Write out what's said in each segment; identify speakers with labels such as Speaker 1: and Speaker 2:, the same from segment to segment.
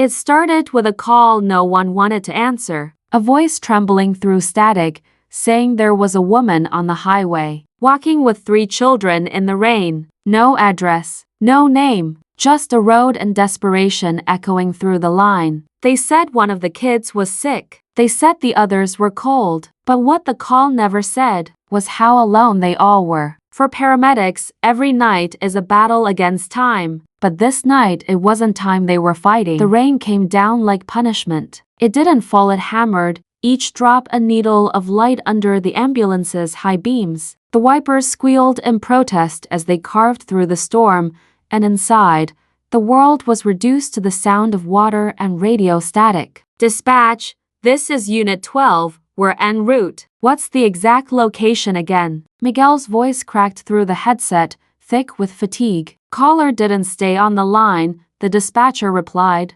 Speaker 1: It started with a call no one wanted to answer, a voice trembling through static, saying there was a woman on the highway, walking with 3 children in the rain. No address, no name, just a road and desperation echoing through the line. They said one of the kids was sick. They said the others were cold. But what the call never said was how alone they all were. For paramedics, every night is a battle against time. But this night it wasn't time they were fighting. The rain came down like punishment. It didn't fall, it hammered, each drop a needle of light under the ambulance's high beams. The wipers squealed in protest as they carved through the storm, and inside, the world was reduced to the sound of water and radio static. Dispatch, this is Unit 12, we're en route. What's the exact location again? Miguel's voice cracked through the headset, thick with fatigue. Caller didn't stay on the line, the dispatcher replied.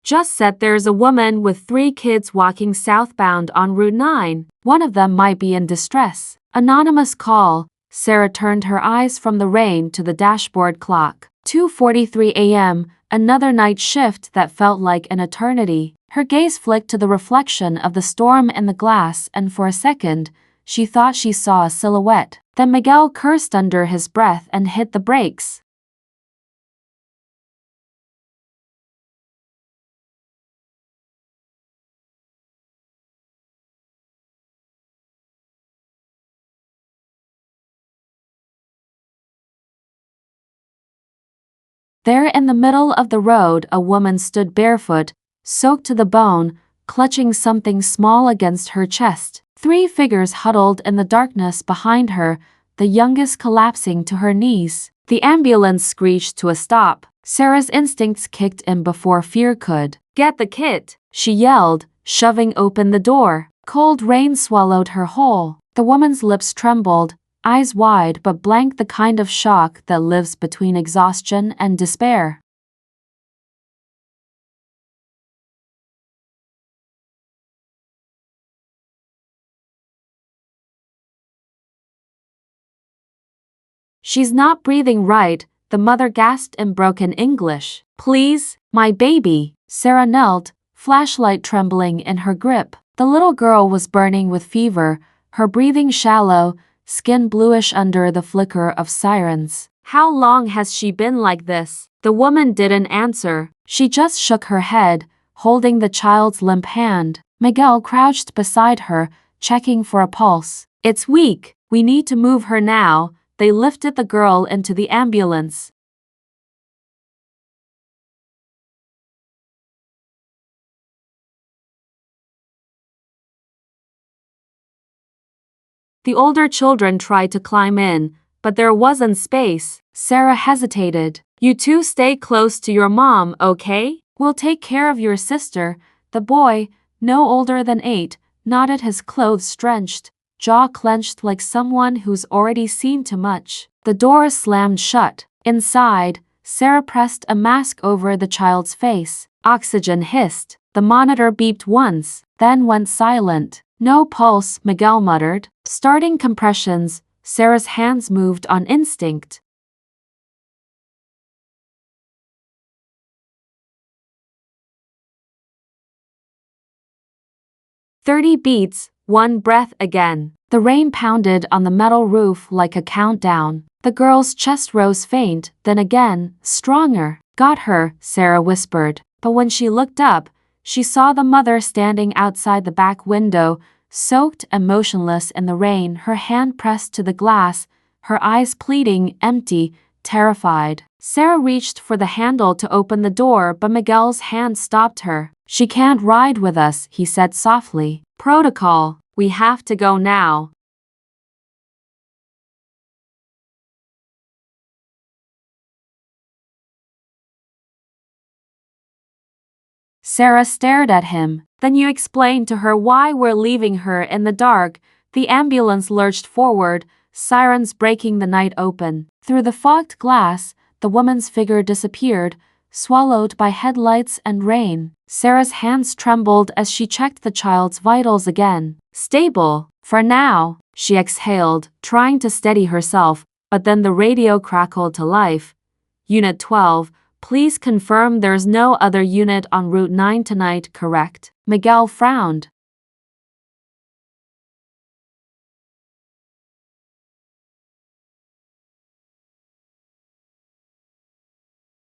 Speaker 1: Just said there's a woman with 3 kids walking southbound on Route 9. One of them might be in distress. Anonymous call. Sarah turned her eyes from the rain to the dashboard clock. 2:43 a.m., another night shift that felt like an eternity. Her gaze flicked to the reflection of the storm in the glass, and for a second, she thought she saw a silhouette. Then Miguel cursed under his breath and hit the brakes. There in the middle of the road, a woman stood barefoot, soaked to the bone, clutching something small against her chest. 3 figures huddled in the darkness behind her, the youngest collapsing to her knees. The ambulance screeched to a stop. Sarah's instincts kicked in before fear could. "Get the kit," she yelled, shoving open the door. Cold rain swallowed her whole. The woman's lips trembled, eyes wide but blank, the kind of shock that lives between exhaustion and despair. "She's not breathing right," the mother gasped in broken English. "Please, my baby." Sarah knelt, flashlight trembling in her grip. The little girl was burning with fever, her breathing shallow, skin bluish under the flicker of sirens. "How long has she been like this?" The woman didn't answer. She just shook her head, holding the child's limp hand. Miguel crouched beside her, checking for a pulse. "It's weak. We need to move her now." They lifted the girl into the ambulance. The older children tried to climb in, but there wasn't space. Sarah hesitated. "You two stay close to your mom, okay? We'll take care of your sister." The boy, no older than 8, nodded, his clothes drenched, jaw clenched like someone who's already seen too much. The door slammed shut. Inside, Sarah pressed a mask over the child's face. Oxygen hissed. The monitor beeped once, then went silent. "No pulse," Miguel muttered. Starting compressions, Sarah's hands moved on instinct. "30 beats, 1 breath again." The rain pounded on the metal roof like a countdown. The girl's chest rose faint, then again, stronger. "Got her," Sarah whispered. But when she looked up, she saw the mother standing outside the back window, soaked and motionless in the rain, her hand pressed to the glass, her eyes pleading, empty, terrified. Sarah reached for the handle to open the door, but Miguel's hand stopped her. "She can't ride with us," he said softly. "Protocol. We have to go now." Sarah stared at him. "Then you explain to her why we're leaving her in the dark." The ambulance lurched forward, sirens breaking the night open. Through the fogged glass, the woman's figure disappeared, swallowed by headlights and rain. Sarah's hands trembled as she checked the child's vitals again. Stable, for now, she exhaled, trying to steady herself, but then the radio crackled to life. Unit 12, please confirm there's no other unit on Route 9 tonight, correct? Miguel frowned.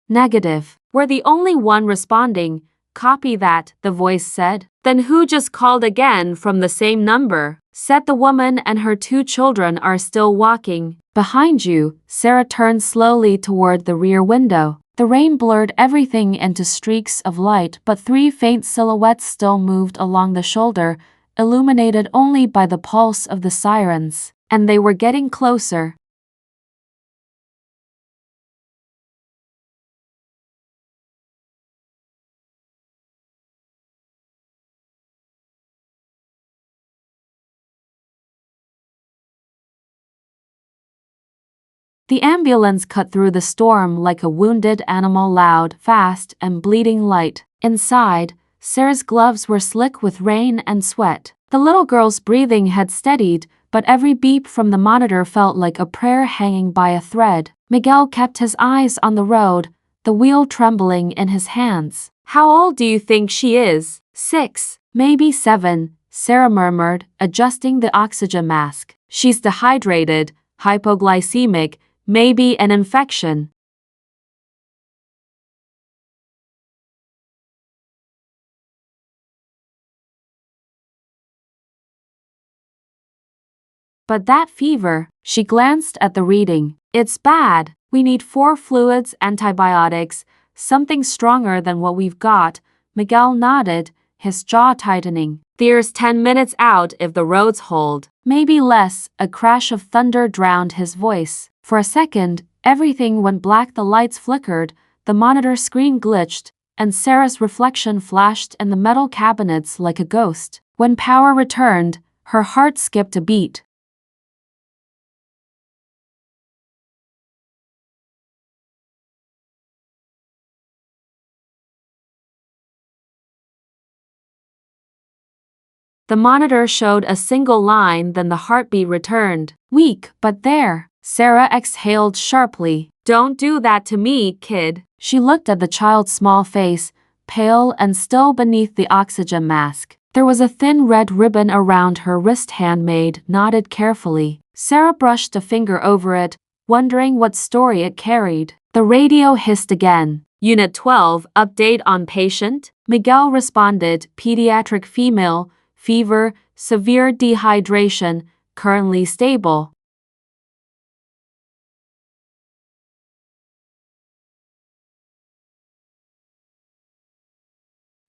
Speaker 1: Negative. We're the only one responding. Copy that, the voice said. Then who just called again from the same number? Said the woman, and her 2 children are still walking. Behind you. Sarah turned slowly toward the rear window. The rain blurred everything into streaks of light, but 3 faint silhouettes still moved along the shoulder, illuminated only by the pulse of the sirens. And they were getting closer. The ambulance cut through the storm like a wounded animal, loud, fast, and bleeding light. Inside, Sarah's gloves were slick with rain and sweat. The little girl's breathing had steadied, but every beep from the monitor felt like a prayer hanging by a thread. Miguel kept his eyes on the road, the wheel trembling in his hands. How old do you think she is? 6, maybe 7, Sarah murmured, adjusting the oxygen mask. She's dehydrated, hypoglycemic, maybe an infection. But that fever, she glanced at the reading. It's bad. We need 4 fluids, antibiotics, something stronger than what we've got. Miguel nodded, his jaw tightening. There's 10 minutes out if the roads hold. Maybe less. A crash of thunder drowned his voice. For a second, everything went black. The lights flickered, the monitor screen glitched, and Sarah's reflection flashed in the metal cabinets like a ghost. When power returned, her heart skipped a beat. The monitor showed a single line, then the heartbeat returned. Weak, but there. Sarah exhaled sharply. Don't do that to me, kid. She looked at the child's small face, pale and still beneath the oxygen mask. There was a thin red ribbon around her wrist, handmade, knotted carefully. Sarah brushed a finger over it, wondering what story it carried. The radio hissed again. Unit 12, update on patient? Miguel responded, pediatric female, fever, severe dehydration, currently stable.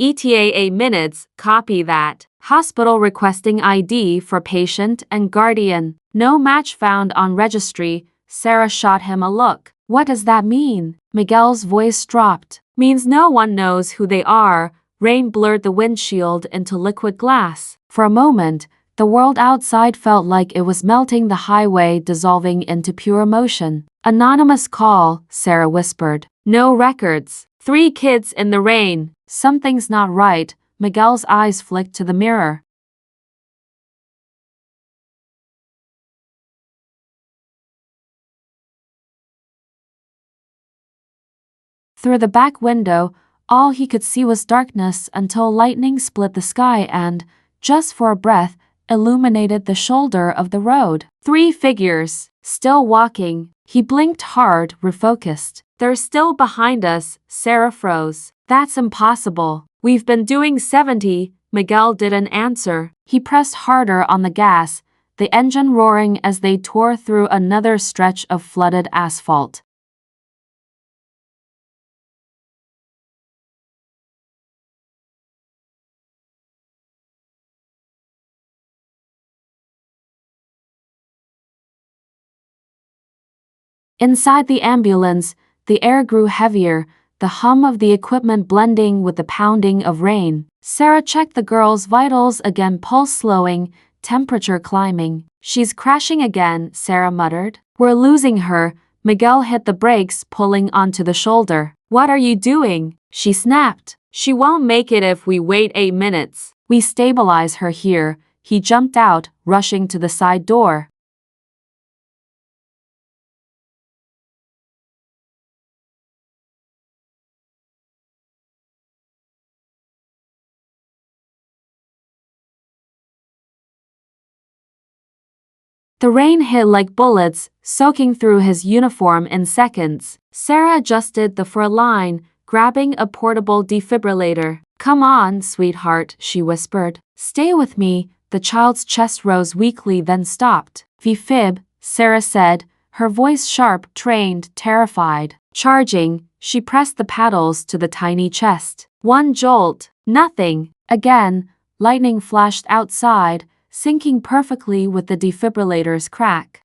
Speaker 1: ETA 8 minutes, copy that. Hospital requesting ID for patient and guardian. No match found on registry. Sarah shot him a look. What does that mean? Miguel's voice dropped. Means no one knows who they are. Rain blurred the windshield into liquid glass. For a moment, the world outside felt like it was melting, the highway dissolving into pure emotion. Anonymous call, Sarah whispered. No records. 3 kids in the rain. Something's not right. Miguel's eyes flicked to the mirror. Through the back window, all he could see was darkness until lightning split the sky and, just for a breath, illuminated the shoulder of the road. 3 figures, still walking. He blinked hard, refocused. They're still behind us. Sarah froze. That's impossible. We've been doing 70. Miguel didn't answer. He pressed harder on the gas, the engine roaring as they tore through another stretch of flooded asphalt. Inside the ambulance, the air grew heavier, the hum of the equipment blending with the pounding of rain. Sarah checked the girl's vitals again, pulse slowing, temperature climbing. She's crashing again, Sarah muttered. We're losing her. Miguel hit the brakes, pulling onto the shoulder. What are you doing? She snapped. She won't make it if we wait 8 minutes. We stabilize her here. He jumped out, rushing to the side door. The rain hit like bullets, soaking through his uniform in seconds. Sarah adjusted the fur line, grabbing a portable defibrillator. Come on, sweetheart, she whispered. Stay with me. The child's chest rose weakly then stopped. Fib, Sarah said, her voice sharp, trained, terrified. Charging, she pressed the paddles to the tiny chest. One jolt. Nothing. Again, lightning flashed outside, syncing perfectly with the defibrillator's crack.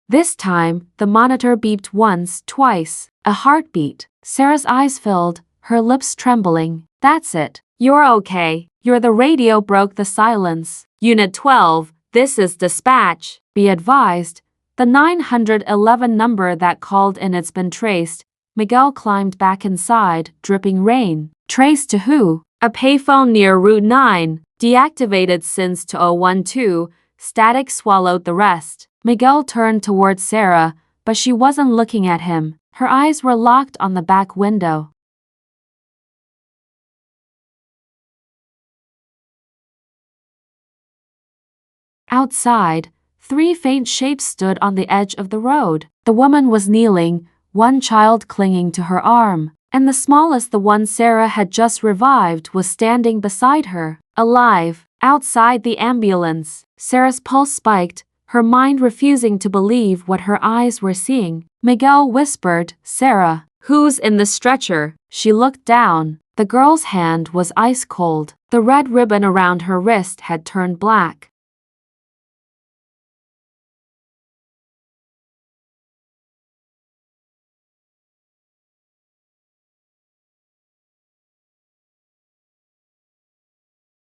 Speaker 1: This time, the monitor beeped once, twice. A heartbeat. Sarah's eyes filled, her lips trembling. That's it. You're okay. The radio broke the silence. Unit 12, this is dispatch. Be advised. The 911 number that called in it's been traced. Miguel climbed back inside, dripping rain. Traced to who? A payphone near Route 9. Deactivated since 2012. Static swallowed the rest. Miguel turned towards Sarah, but she wasn't looking at him. Her eyes were locked on the back window. Outside, 3 faint shapes stood on the edge of the road. The woman was kneeling, one child clinging to her arm, and the smallest, the one Sarah had just revived, was standing beside her, alive, outside the ambulance. Sarah's pulse spiked, her mind refusing to believe what her eyes were seeing. Miguel whispered, Sarah, who's in the stretcher? She looked down. The girl's hand was ice cold. The red ribbon around her wrist had turned black.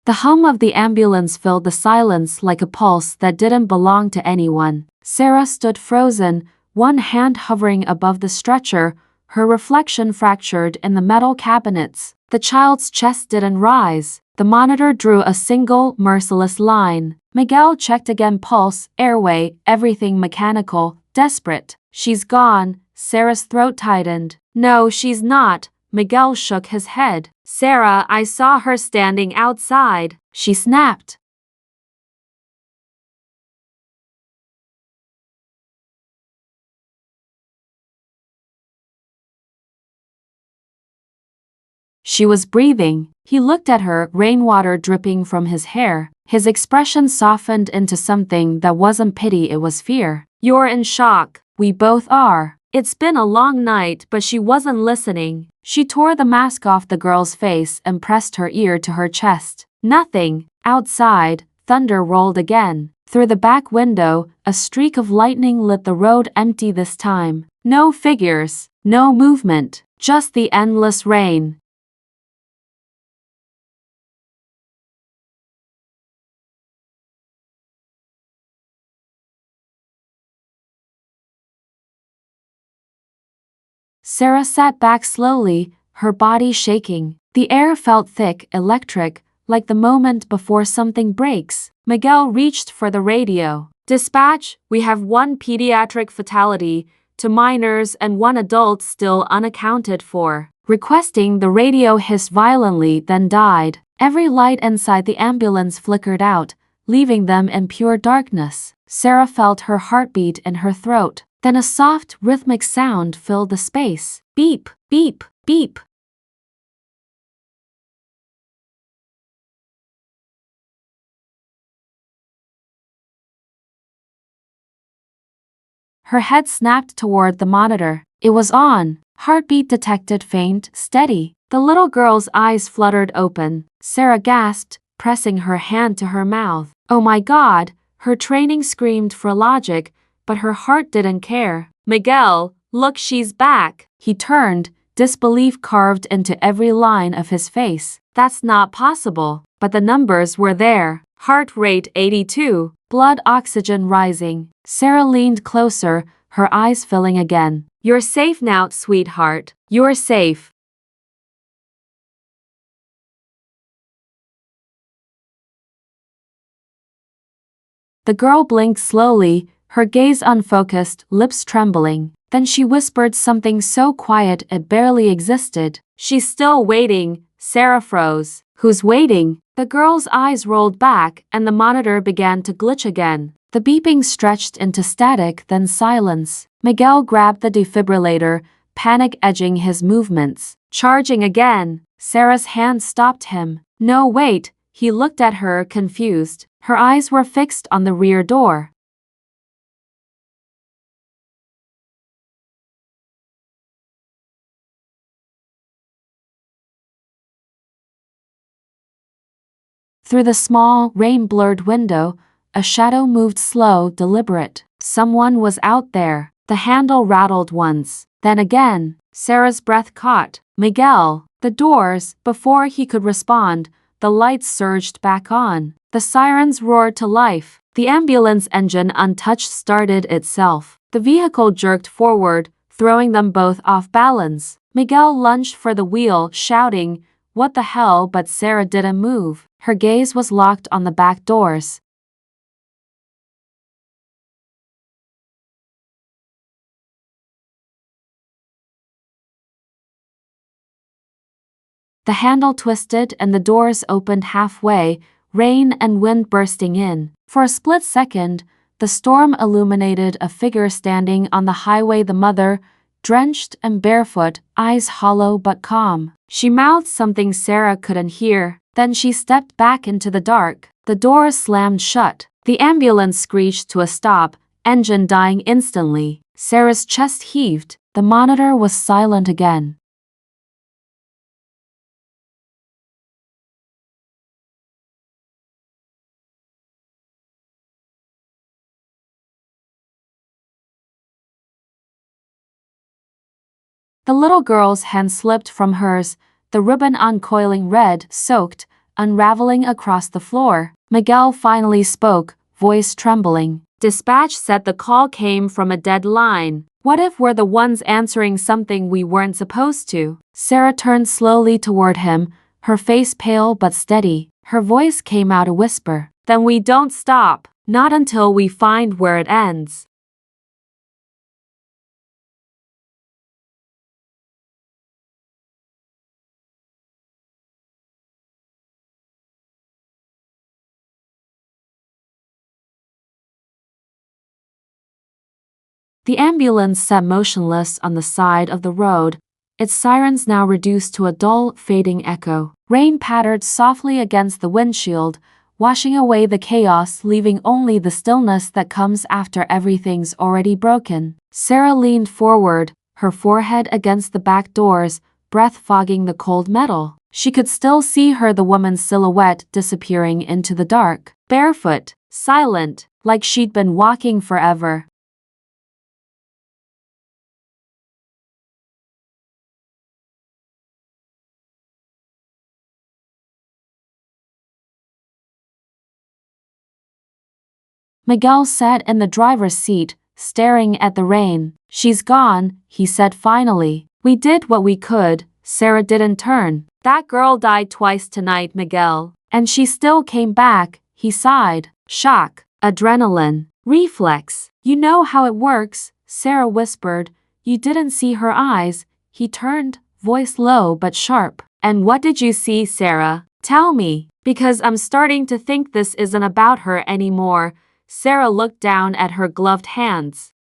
Speaker 1: The hum of the ambulance filled the silence like a pulse that didn't belong to anyone. Sarah stood frozen, one hand hovering above the stretcher, her reflection fractured in the metal cabinets. The child's chest didn't rise. The monitor drew a single, merciless line. Miguel checked again, pulse, airway, everything mechanical, desperate. She's gone. Sarah's throat tightened. No, she's not. Miguel shook his head. Sarah, I saw her standing outside. She snapped. She was breathing. He looked at her, rainwater dripping from his hair. His expression softened into something that wasn't pity, it was fear. You're in shock. We both are. It's been a long night, but she wasn't listening. She tore the mask off the girl's face and pressed her ear to her chest. Nothing. Outside, thunder rolled again. Through the back window, a streak of lightning lit the road, empty this time. No figures, no movement, just the endless rain. Sarah sat back slowly, her body shaking. The air felt thick, electric, like the moment before something breaks. Miguel reached for the radio. Dispatch, we have 1 pediatric fatality, 2 minors and 1 adult still unaccounted for. Requesting, the radio hissed violently, then died. Every light inside the ambulance flickered out, leaving them in pure darkness. Sarah felt her heartbeat in her throat. Then a soft, rhythmic sound filled the space. Beep, beep, beep. Her head snapped toward the monitor. It was on. Heartbeat detected, faint, steady. The little girl's eyes fluttered open. Sarah gasped, pressing her hand to her mouth. Oh my God! Her training screamed for logic, but her heart didn't care. Miguel, look, she's back. He turned, disbelief carved into every line of his face. That's not possible. but the numbers were there. Heart rate 82, blood oxygen rising. Sarah leaned closer, her eyes filling again. You're safe now, sweetheart. You're safe. The girl blinked slowly, her gaze unfocused, lips trembling. Then she whispered something so quiet it barely existed. She's still waiting. Sarah froze. Who's waiting? The girl's eyes rolled back and the monitor began to glitch again. The beeping stretched into static, then silence. Miguel grabbed the defibrillator, panic edging his movements. Charging again. Sarah's hand stopped him. No, wait. He looked at her, confused. Her eyes were fixed on the rear door. Through the small, rain-blurred window, a shadow moved slow, deliberate. Someone was out there. The handle rattled once. Then again. Sarah's breath caught. Miguel. The doors. Before he could respond, the lights surged back on. The sirens roared to life. The ambulance engine, untouched, started itself. The vehicle jerked forward, throwing them both off balance. Miguel lunged for the wheel, shouting, "What the hell?" But Sarah didn't move. Her gaze was locked on the back doors. The handle twisted and the doors opened halfway, rain and wind bursting in. For a split second, the storm illuminated a figure standing on the highway, the mother, drenched and barefoot, eyes hollow but calm. She mouthed something Sarah couldn't hear. Then she stepped back into the dark. The door slammed shut. The ambulance screeched to a stop, engine dying instantly. Sarah's chest heaved. The monitor was silent again. The little girl's hand slipped from hers, the ribbon uncoiling, red, soaked, unraveling across the floor. Miguel finally spoke, voice trembling. Dispatch said the call came from a dead line. What if we're the ones answering something we weren't supposed to? Sarah turned slowly toward him, her face pale but steady. Her voice came out a whisper. Then we don't stop. Not until we find where it ends. The ambulance sat motionless on the side of the road, its sirens now reduced to a dull, fading echo. Rain pattered softly against the windshield, washing away the chaos, leaving only the stillness that comes after everything's already broken. Sarah leaned forward, her forehead against the back doors, breath fogging the cold metal. She could still see her, the woman's silhouette, disappearing into the dark. Barefoot, silent, like she'd been walking forever. Miguel sat in the driver's seat, staring at the rain. She's gone, he said finally. We did what we could. Sarah didn't turn. That girl died twice tonight, Miguel. And she still came back, he sighed. Shock, adrenaline, reflex. You know how it works, Sarah whispered. You didn't see her eyes. He turned, voice low but sharp. And what did you see, Sarah? Tell me, because I'm starting to think this isn't about her anymore. Sarah looked down at her gloved hands.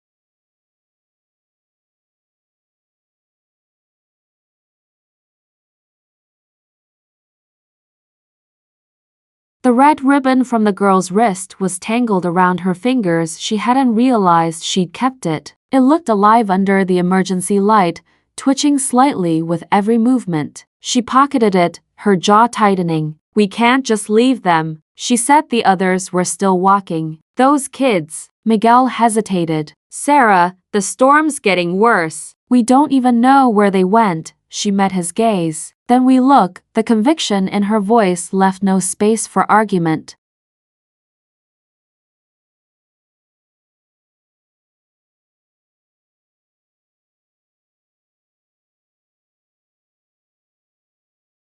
Speaker 1: The red ribbon from the girl's wrist was tangled around her fingers. She hadn't realized she'd kept it. It looked alive under the emergency light, twitching slightly with every movement. She pocketed it, her jaw tightening. We can't just leave them, she said. The others were still walking. Those kids. Miguel hesitated. Sarah, the storm's getting worse. We don't even know where they went. She met his gaze. Then we look. The conviction in her voice left no space for argument.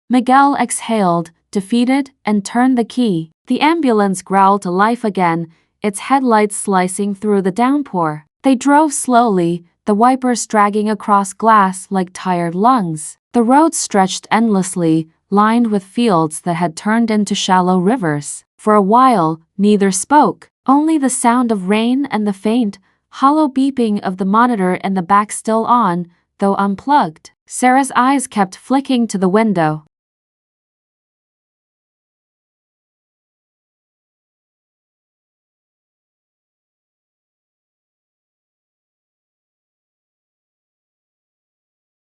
Speaker 1: Miguel exhaled, defeated, and turned the key. The ambulance growled to life again, its headlights slicing through the downpour. They drove slowly, the wipers dragging across glass like tired lungs. The road stretched endlessly, lined with fields that had turned into shallow rivers. For a while, neither spoke, only the sound of rain and the faint, hollow beeping of the monitor in the back still on, though unplugged. Sarah's eyes kept flicking to the window.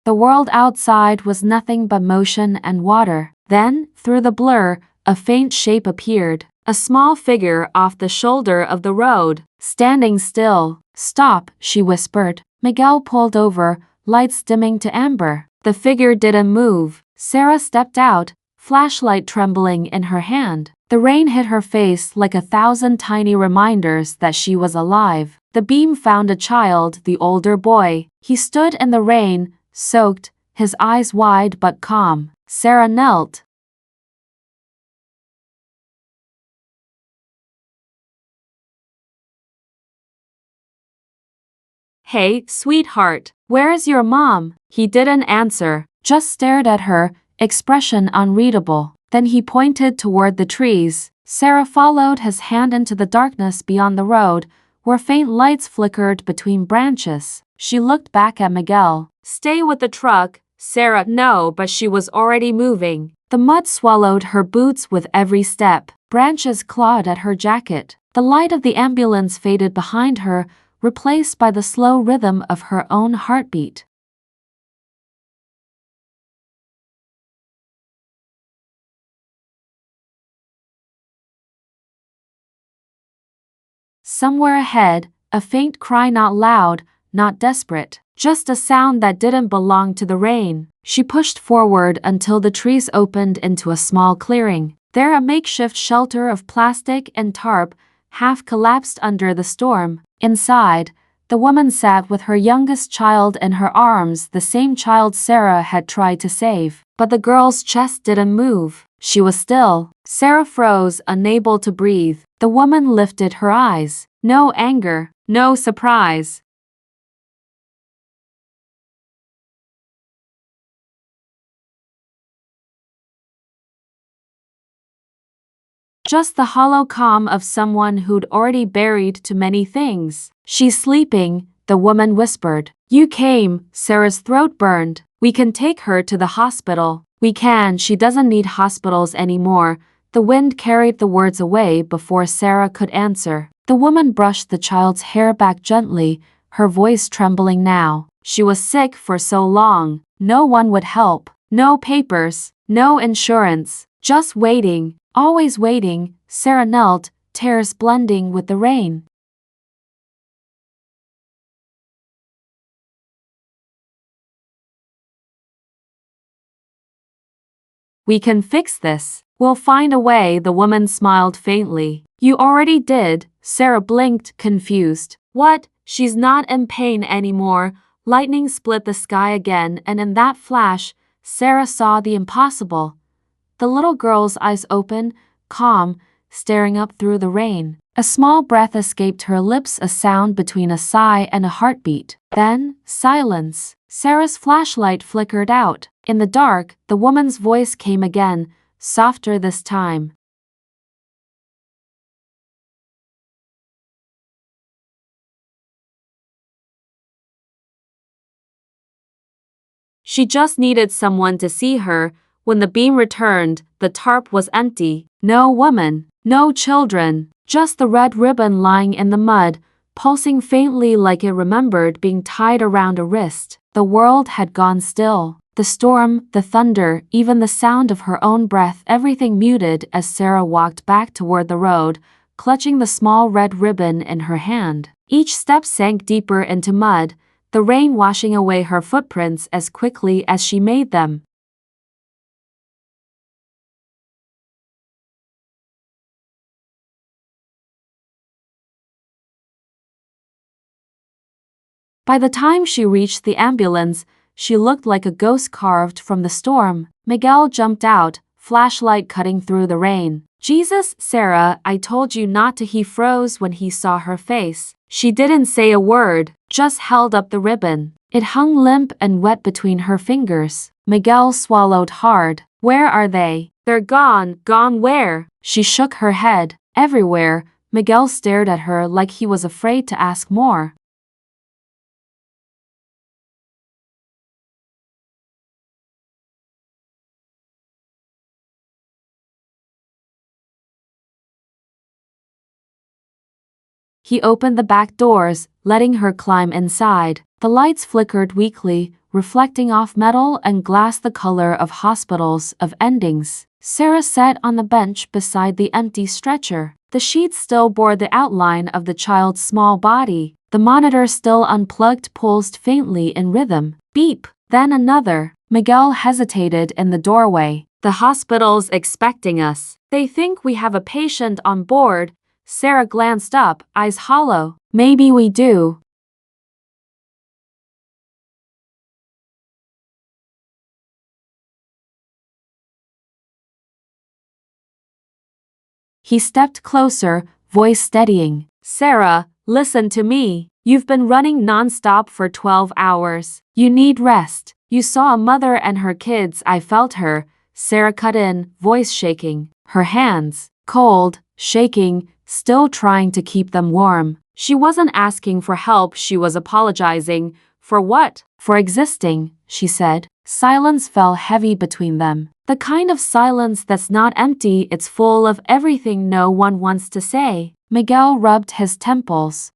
Speaker 1: The world outside was nothing but motion and water. Then, through the blur, a faint shape appeared, a small figure off the shoulder of the road, standing still. "Stop," she whispered. Miguel pulled over, lights dimming to amber. The figure didn't move. Sarah stepped out, flashlight trembling in her hand. The rain hit her face like 1,000 tiny reminders that she was alive. The beam found a child, the older boy. He stood in the rain, soaked, his eyes wide but calm. Sarah knelt. "Hey, sweetheart, where's your mom?" He didn't answer, just stared at her, expression unreadable. Then he pointed toward the trees. Sarah followed his hand into the darkness beyond the road, where faint lights flickered between branches. She looked back at Miguel. "Stay with the truck." Sarah, no, but she was already moving. The mud swallowed her boots with every step. Branches clawed at her jacket. The light of the ambulance faded behind her, replaced by the slow rhythm of her own heartbeat. Somewhere ahead, a faint cry, not loud, not desperate, just a sound that didn't belong to the rain. She pushed forward until the trees opened into a small clearing. There, a makeshift shelter of plastic and tarp, half collapsed under the storm. Inside, the woman sat with her youngest child in her arms, the same child Sarah had tried to save. But the girl's chest didn't move. She was still. Sarah froze, unable to breathe. The woman lifted her eyes. No anger, no surprise. Just the hollow calm of someone who'd already buried too many things. "She's sleeping," the woman whispered. "You came." Sarah's throat burned. "We can take her to the hospital." "We can, she doesn't need hospitals anymore." The wind carried the words away before Sarah could answer. The woman brushed the child's hair back gently, her voice trembling now. She was sick for so long. No one would help. No papers, no insurance. Just waiting. Always waiting. Sarah knelt, tears blending with the rain. "We can fix this. We'll find a way," the woman smiled faintly. "You already did." Sarah blinked, confused. "What?" "She's not in pain anymore." Lightning split the sky again, and in that flash, Sarah saw the impossible. The little girl's eyes open, calm, staring up through the rain. A small breath escaped her lips, a sound between a sigh and a heartbeat. Then, silence. Sarah's flashlight flickered out. In the dark, the woman's voice came again, softer this time. She just needed someone to see her. When the beam returned, the tarp was empty. No woman, no children, just the red ribbon lying in the mud, pulsing faintly like it remembered being tied around a wrist. The world had gone still. The storm, the thunder, even the sound of her own breath, everything muted as Sarah walked back toward the road, clutching the small red ribbon in her hand. Each step sank deeper into mud, the rain washing away her footprints as quickly as she made them. By the time she reached the ambulance, she looked like a ghost carved from the storm. Miguel jumped out, flashlight cutting through the rain. Jesus, Sarah, I told you not to. He froze when he saw her face. She didn't say a word, just held up the ribbon. It hung limp and wet between her fingers. Miguel swallowed hard. Where are they? They're gone. Gone where? She shook her head. Everywhere. Miguel stared at her like he was afraid to ask more. He opened the back doors, letting her climb inside. The lights flickered weakly, reflecting off metal and glass the color of hospitals of endings. Sarah sat on the bench beside the empty stretcher. The sheets still bore the outline of the child's small body. The monitor still unplugged pulsed faintly in rhythm. Beep, then another. Miguel hesitated in the doorway. The hospital's expecting us. They think we have a patient on board. Sarah glanced up, eyes hollow. Maybe we do. He stepped closer, voice steadying. Sarah, listen to me. You've been running nonstop for 12 hours. You need rest. You saw a mother and her kids. I felt her. Sarah cut in, voice shaking. Her hands, cold, shaking, still trying to keep them warm. She wasn't asking for help, she was apologizing. For what? For existing, she said. Silence fell heavy between them. The kind of silence that's not empty, it's full of everything no one wants to say. Miguel rubbed his temples.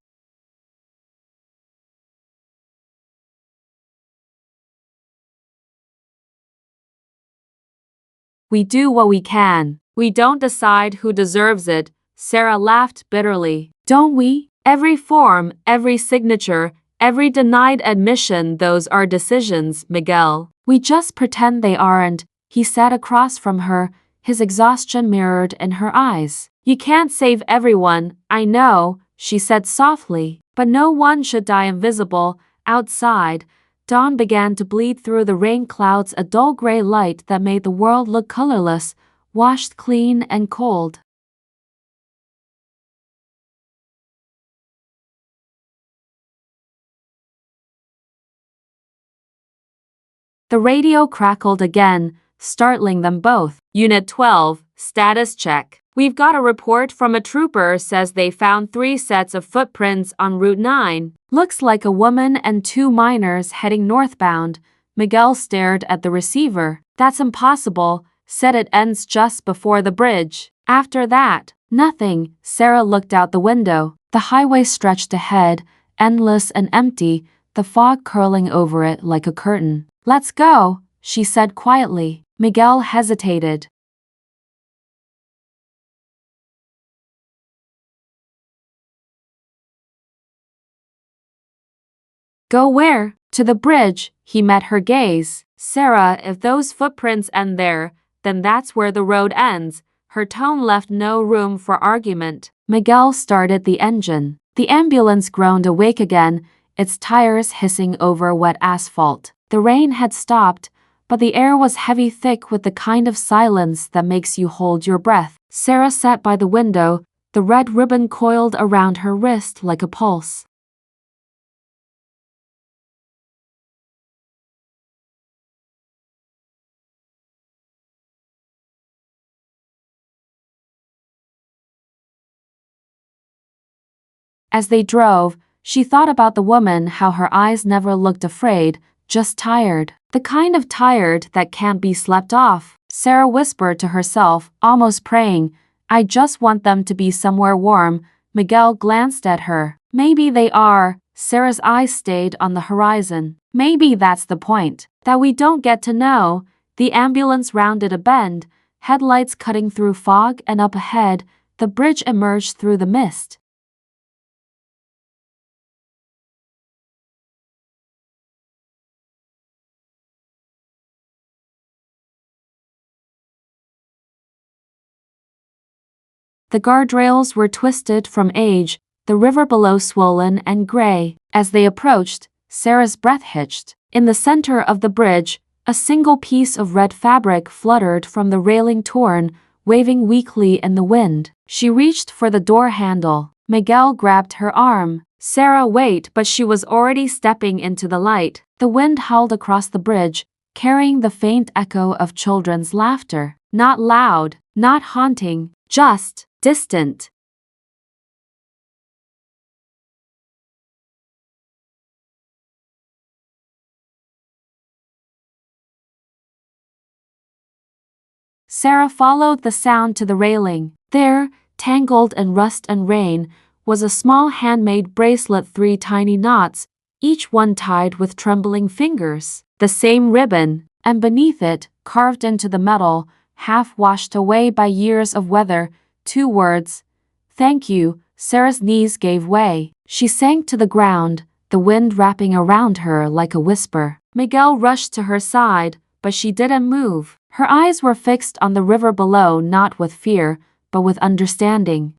Speaker 1: We do what we can. We don't decide who deserves it. Sarah laughed bitterly. Don't we? Every form, every signature, every denied admission, those are decisions, Miguel. We just pretend they aren't. He sat across from her, his exhaustion mirrored in her eyes. You can't save everyone, I know, she said softly, but no one should die invisible. Outside, dawn began to bleed through the rain clouds, a dull gray light that made the world look colorless, washed clean and cold. The radio crackled again, startling them both. Unit 12, status check. We've got a report from a trooper, says they found 3 sets of footprints on Route 9. Looks like a woman and 2 minors heading northbound. Miguel stared at the receiver. That's impossible, said it ends just before the bridge. After that, nothing. Sarah looked out the window. The highway stretched ahead, endless and empty, the fog curling over it like a curtain. Let's go, she said quietly. Miguel hesitated. Go where? To the bridge, he met her gaze. Sarah, if those footprints end there, then that's where the road ends. Her tone left no room for argument. Miguel started the engine. The ambulance groaned awake again, its tires hissing over wet asphalt. The rain had stopped, but the air was heavy, thick with the kind of silence that makes you hold your breath. Sarah sat by the window, the red ribbon coiled around her wrist like a pulse. As they drove, she thought about the woman, how her eyes never looked afraid, just tired. The kind of tired that can't be slept off. Sarah whispered to herself, almost praying, I just want them to be somewhere warm. Miguel glanced at her. Maybe they are. Sarah's eyes stayed on the horizon. Maybe that's the point. That we don't get to know. The ambulance rounded a bend, headlights cutting through fog, and up ahead, the bridge emerged through the mist. The guardrails were twisted from age, the river below swollen and gray. As they approached, Sarah's breath hitched. In the center of the bridge, a single piece of red fabric fluttered from the railing torn, waving weakly in the wind. She reached for the door handle. Miguel grabbed her arm. Sarah, wait, but she was already stepping into the light. The wind howled across the bridge, carrying the faint echo of children's laughter. Not loud, not haunting, just distant. Sarah followed the sound to the railing. There, tangled in rust and rain, was a small handmade bracelet, 3 tiny knots, each one tied with trembling fingers. The same ribbon, and beneath it, carved into the metal, half washed away by years of weather, 2 words, "Thank you." Sarah's knees gave way. She sank to the ground, the wind wrapping around her like a whisper. Miguel rushed to her side, but she didn't move. Her eyes were fixed on the river below, not with fear, but with understanding.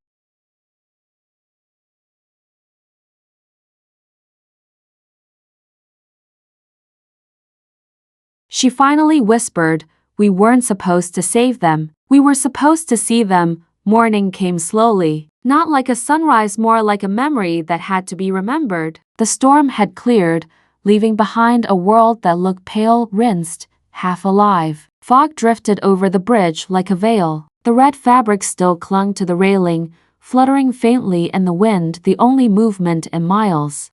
Speaker 1: She finally whispered, "We weren't supposed to save them. We were supposed to see them." Morning came slowly, not like a sunrise, more like a memory that had to be remembered. The storm had cleared, leaving behind a world that looked pale, rinsed, half alive. Fog drifted over the bridge like a veil. The red fabric still clung to the railing, fluttering faintly in the wind, the only movement in miles.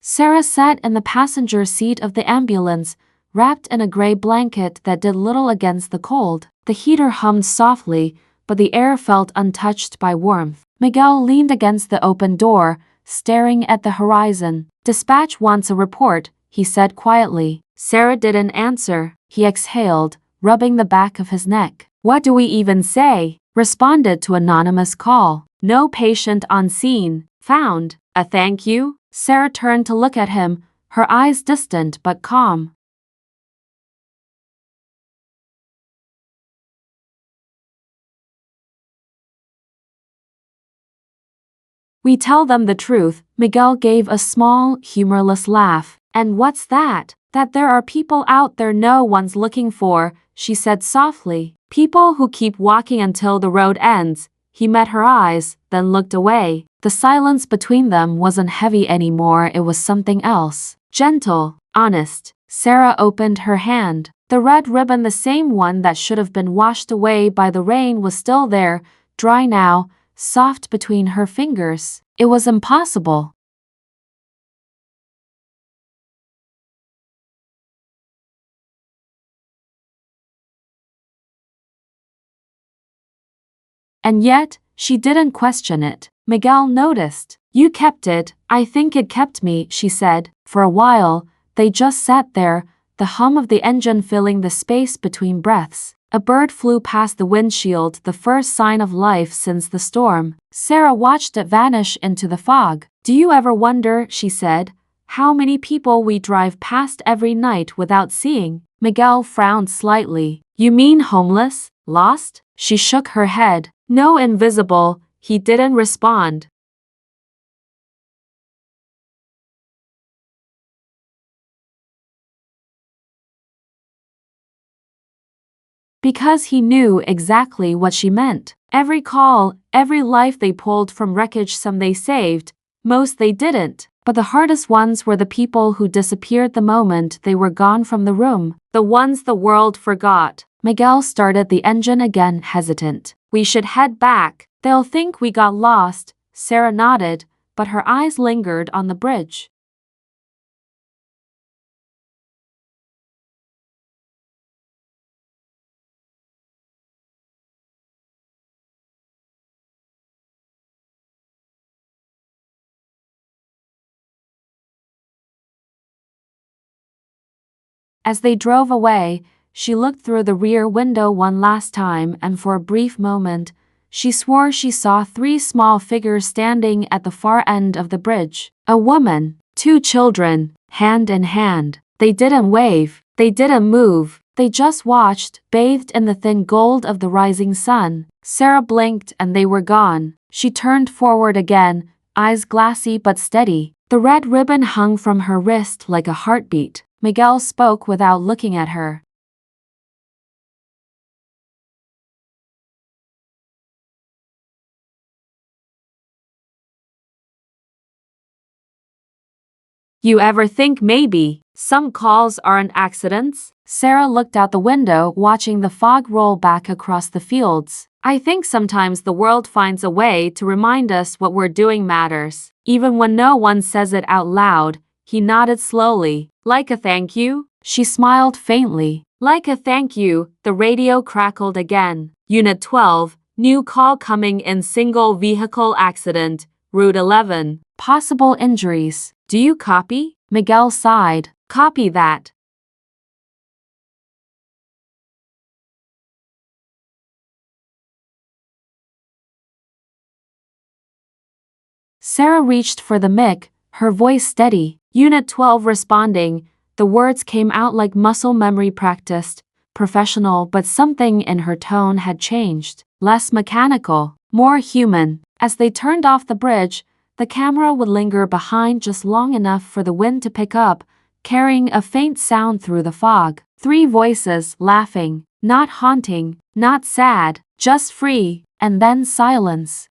Speaker 1: Sarah sat in the passenger seat of the ambulance, wrapped in a gray blanket that did little against the cold. The heater hummed softly, but the air felt untouched by warmth. Miguel leaned against the open door, staring at the horizon. "Dispatch wants a report," he said quietly. Sarah didn't answer. He exhaled, rubbing the back of his neck. "What do we even say?" Responded to anonymous call. "No patient on scene. Found. A thank you?" Sarah turned to look at him, her eyes distant but calm. "We tell them the truth." Miguel gave a small, humorless laugh. "And what's that?" "That there are people out there no one's looking for," she said softly. "People who keep walking until the road ends." He met her eyes, then looked away. The silence between them wasn't heavy anymore, it was something else. Gentle, honest. Sarah opened her hand. The red ribbon, the same one that should have been washed away by the rain, was still there, dry now, soft between her fingers. It was impossible. And yet, she didn't question it. Miguel noticed. "You kept it." "I think it kept me," she said. For a while, they just sat there, the hum of the engine filling the space between breaths. A bird flew past the windshield, the first sign of life since the storm. Sarah watched it vanish into the fog. "Do you ever wonder," she said, "how many people we drive past every night without seeing?" Miguel frowned slightly. "You mean homeless? Lost?" She shook her head. "No, invisible." He didn't respond. Because he knew exactly what she meant. Every call, every life they pulled from wreckage, some they saved, most they didn't. But the hardest ones were the people who disappeared the moment they were gone from the room. The ones the world forgot. Miguel started the engine again, hesitant. "We should head back. They'll think we got lost." Sarah nodded, but her eyes lingered on the bridge. As they drove away, she looked through the rear window one last time, and for a brief moment, she swore she saw 3 small figures standing at the far end of the bridge. A woman, Two children, hand in hand. They didn't wave. They didn't move. They just watched, bathed in the thin gold of the rising sun. Sarah blinked and they were gone. She turned forward again, eyes glassy but steady. The red ribbon hung from her wrist like a heartbeat. Miguel spoke without looking at her. You ever think maybe some calls aren't accidents? Sarah looked out the window, watching the fog roll back across the fields. I think sometimes the world finds a way to remind us what we're doing matters, even when no one says it out loud. He nodded slowly. Like a thank you? She smiled faintly. Like a thank you. The radio crackled again. Unit 12, new call coming in, single vehicle accident, Route 11. Possible injuries. Do you copy? Miguel sighed. Copy that. Sarah reached for the mic, her voice steady. Unit 12 responding. The words came out like muscle memory practiced, professional, but something in her tone had changed. Less mechanical, more human. As they turned off the bridge, the camera would linger behind just long enough for the wind to pick up, carrying a faint sound through the fog. Three voices laughing, not haunting, not sad, just free, and then silence.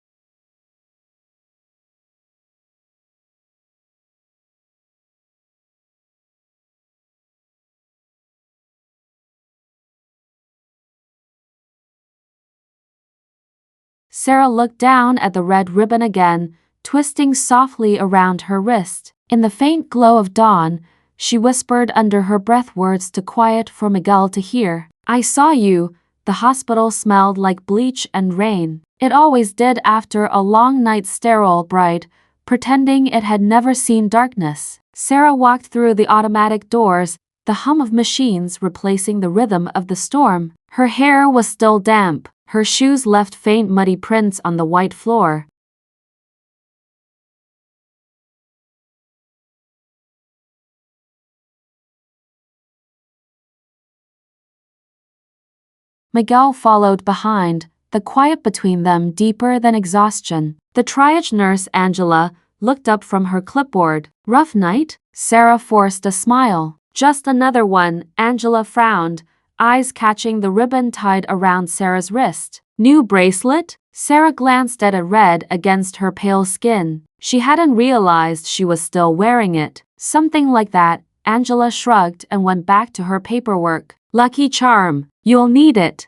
Speaker 1: Sarah looked down at the red ribbon again, twisting softly around her wrist. In the faint glow of dawn, she whispered under her breath words too quiet for Miguel to hear. I saw you. The hospital smelled like bleach and rain. It always did after a long night, sterile, bright, pretending it had never seen darkness. Sarah walked through the automatic doors, the hum of machines replacing the rhythm of the storm. Her hair was still damp. Her shoes left faint muddy prints on the white floor. Miguel followed behind, the quiet between them deeper than exhaustion. The triage nurse Angela looked up from her clipboard. Rough night? Sarah forced a smile. Just another one, Angela frowned, eyes catching the ribbon tied around Sarah's wrist. New bracelet? Sarah glanced at it, red against her pale skin. She hadn't realized she was still wearing it. Something like that. Angela shrugged and went back to her paperwork. Lucky charm. You'll need it.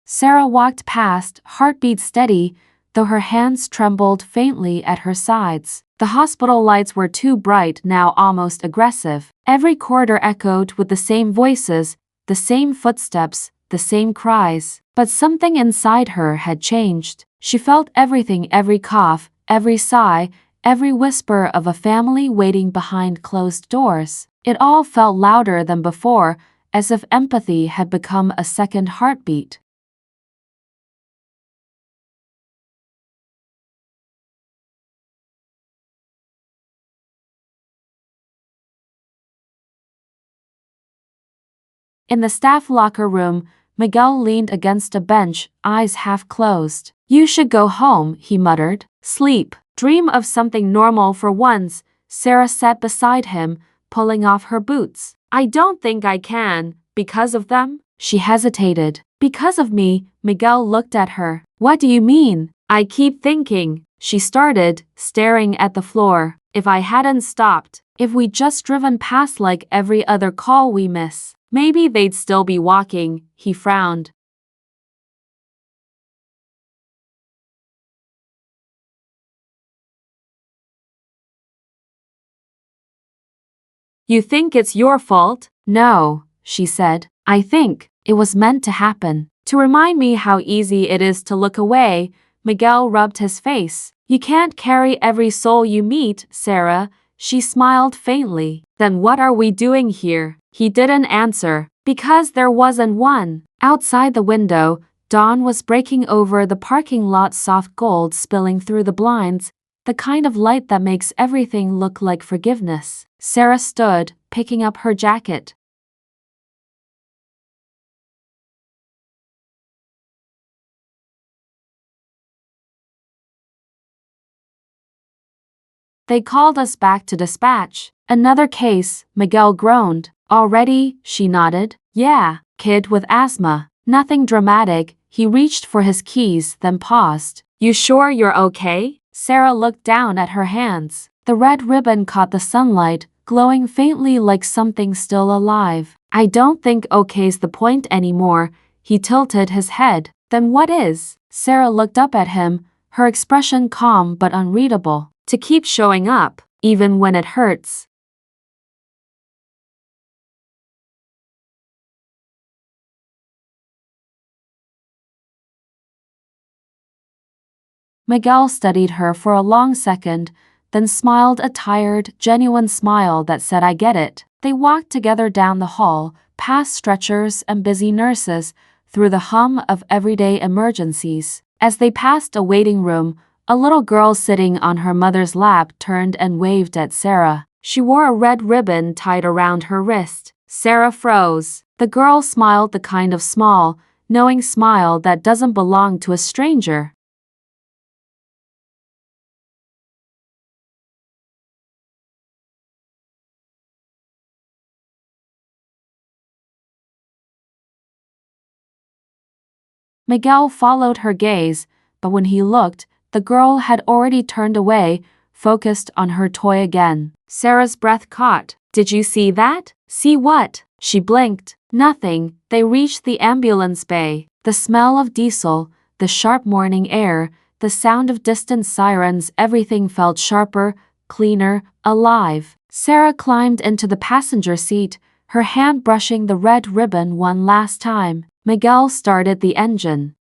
Speaker 1: Sarah walked past, heartbeat steady, though her hands trembled faintly at her sides. The hospital lights were too bright now, almost aggressive. Every corridor echoed with the same voices, the same footsteps, the same cries. But something inside her had changed. She felt everything, every cough, every sigh, every whisper of a family waiting behind closed doors. It all felt louder than before, as if empathy had become a second heartbeat. In the staff locker room, Miguel leaned against a bench, eyes half closed. You should go home, he muttered. Sleep. Dream of something normal for once. Sarah sat beside him, pulling off her boots. I don't think I can. Because of them? She hesitated. Because of me, Miguel looked at her. What do you mean? I keep thinking. She started, staring at the floor. If I hadn't stopped, if we'd just driven past like every other call we miss, maybe they'd still be walking. He frowned. You think it's your fault? No, she said. I think it was meant to happen. To remind me how easy it is to look away. Miguel rubbed his face. You can't carry every soul you meet, Sarah. She smiled faintly. Then what are we doing here? He didn't answer. Because there wasn't one. Outside the window, dawn was breaking over the parking lot, soft gold spilling through the blinds, the kind of light that makes everything look like forgiveness. Sarah stood, picking up her jacket. They called us back to dispatch. Another case, Miguel groaned. Already? She nodded. Yeah, kid with asthma. Nothing dramatic. He reached for his keys, then paused. You sure you're okay? Sarah looked down at her hands. The red ribbon caught the sunlight, glowing faintly like something still alive. I don't think okay's the point anymore. He tilted his head. Then what is? Sarah looked up at him, her expression calm but unreadable. To keep showing up, even when it hurts. Miguel studied her for a long second, then smiled a tired, genuine smile that said, I get it. They walked together down the hall, past stretchers and busy nurses, through the hum of everyday emergencies. As they passed a waiting room, a little girl sitting on her mother's lap turned and waved at Sarah. She wore a red ribbon tied around her wrist. Sarah froze. The girl smiled, the kind of small, knowing smile that doesn't belong to a stranger. Miguel followed her gaze, but when he looked, the girl had already turned away, focused on her toy again. Sarah's breath caught. Did you see that? See what? She blinked. Nothing. They reached the ambulance bay. The smell of diesel, the sharp morning air, the sound of distant sirens, everything felt sharper, cleaner, alive. Sarah climbed into the passenger seat, her hand brushing the red ribbon one last time. Miguel started the engine.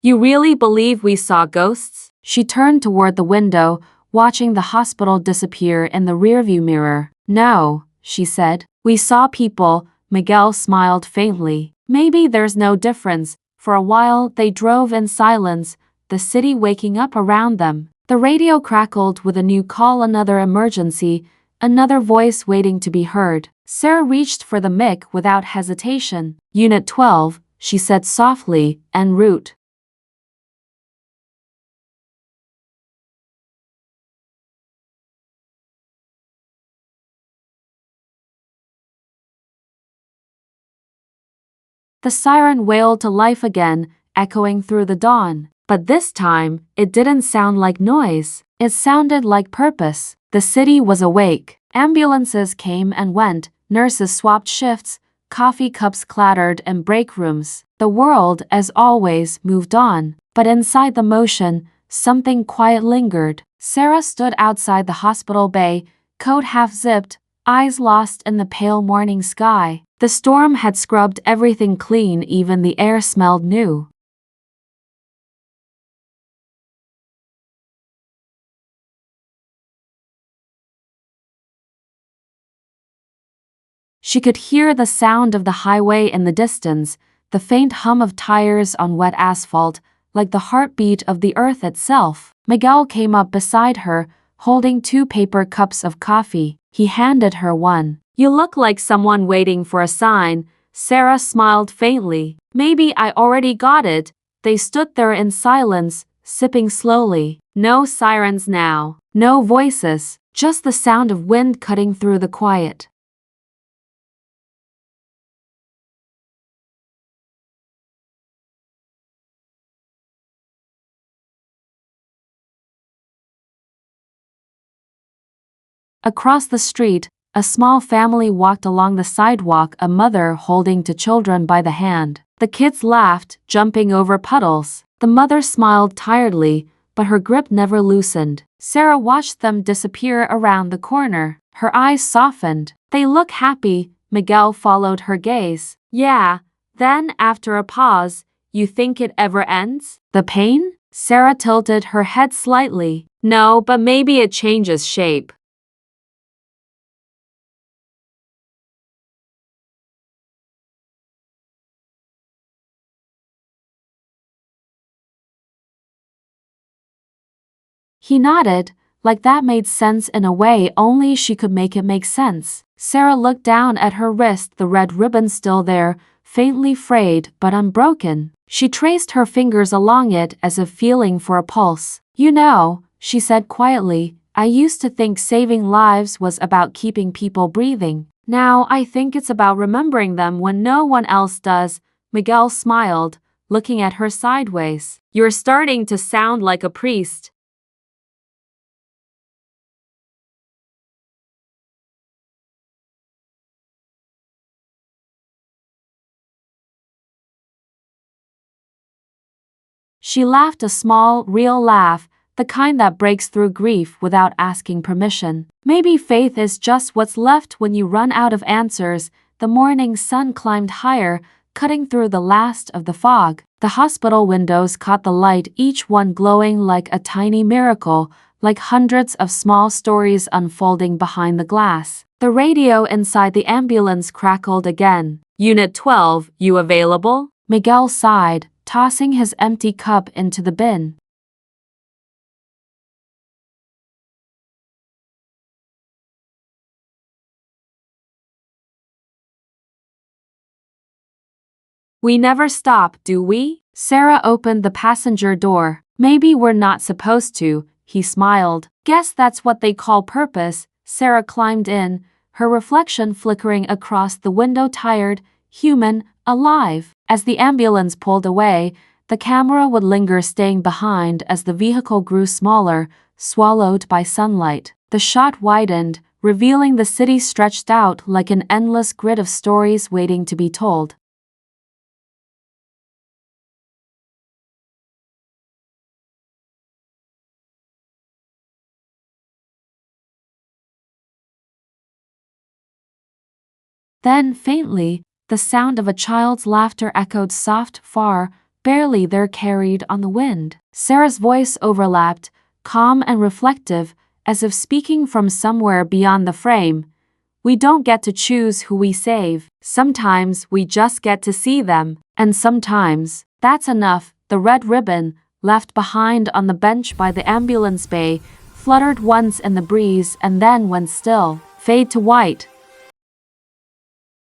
Speaker 1: You really believe we saw ghosts? She turned toward the window, watching the hospital disappear in the rearview mirror. No, she said. We saw people. Miguel smiled faintly. Maybe there's no difference. For a while they drove in silence, the city waking up around them. The radio crackled with a new call, another emergency, another voice waiting to be heard. Sarah reached for the mic without hesitation. Unit 12, she said softly, en route. The siren wailed to life again, echoing through the dawn. But this time, it didn't sound like noise. It sounded like purpose. The city was awake. Ambulances came and went, nurses swapped shifts, coffee cups clattered in break rooms. The world, as always, moved on. But inside the motion, something quiet lingered. Sarah stood outside the hospital bay, coat half-zipped, eyes lost in the pale morning sky. The storm had scrubbed everything clean, even the air smelled new. She could hear the sound of the highway in the distance, the faint hum of tires on wet asphalt, like the heartbeat of the earth itself. Miguel came up beside her, holding 2 paper cups of coffee. He handed her one. You look like someone waiting for a sign. Sarah smiled faintly. Maybe I already got it. They stood there in silence, sipping slowly. No sirens now. No voices. Just the sound of wind cutting through the quiet. Across the street, a small family walked along the sidewalk, a mother holding 2 children by the hand. The kids laughed, jumping over puddles. The mother smiled tiredly, but her grip never loosened. Sarah watched them disappear around the corner. Her eyes softened. They look happy, Miguel followed her gaze. Yeah. Then, after a pause, you think it ever ends? The pain? Sarah tilted her head slightly. No, but maybe it changes shape. He nodded, like that made sense in a way only she could make it make sense. Sarah looked down at her wrist, the red ribbon still there, faintly frayed but unbroken. She traced her fingers along it as if feeling for a pulse. You know, she said quietly, I used to think saving lives was about keeping people breathing. Now I think it's about remembering them when no one else does. Miguel smiled, looking at her sideways. You're starting to sound like a priest. She laughed a small, real laugh, the kind that breaks through grief without asking permission. Maybe faith is just what's left when you run out of answers. The morning sun climbed higher, cutting through the last of the fog. The hospital windows caught the light, each one glowing like a tiny miracle, like hundreds of small stories unfolding behind the glass. The radio inside the ambulance crackled again. Unit 12, you available? Miguel sighed, tossing his empty cup into the bin. We never stop, do we? Sarah opened the passenger door. Maybe we're not supposed to, he smiled. Guess that's what they call purpose. Sarah climbed in, her reflection flickering across the window, tired, human, alive. As the ambulance pulled away, the camera would linger, staying behind as the vehicle grew smaller, swallowed by sunlight. The shot widened, revealing the city stretched out like an endless grid of stories waiting to be told. Then, faintly, the sound of a child's laughter echoed, soft, far, barely there, carried on the wind. Sarah's voice overlapped, calm and reflective, as if speaking from somewhere beyond the frame. We don't get to choose who we save. Sometimes we just get to see them. And sometimes, that's enough. The red ribbon, left behind on the bench by the ambulance bay, fluttered once in the breeze and then went still, fade to white.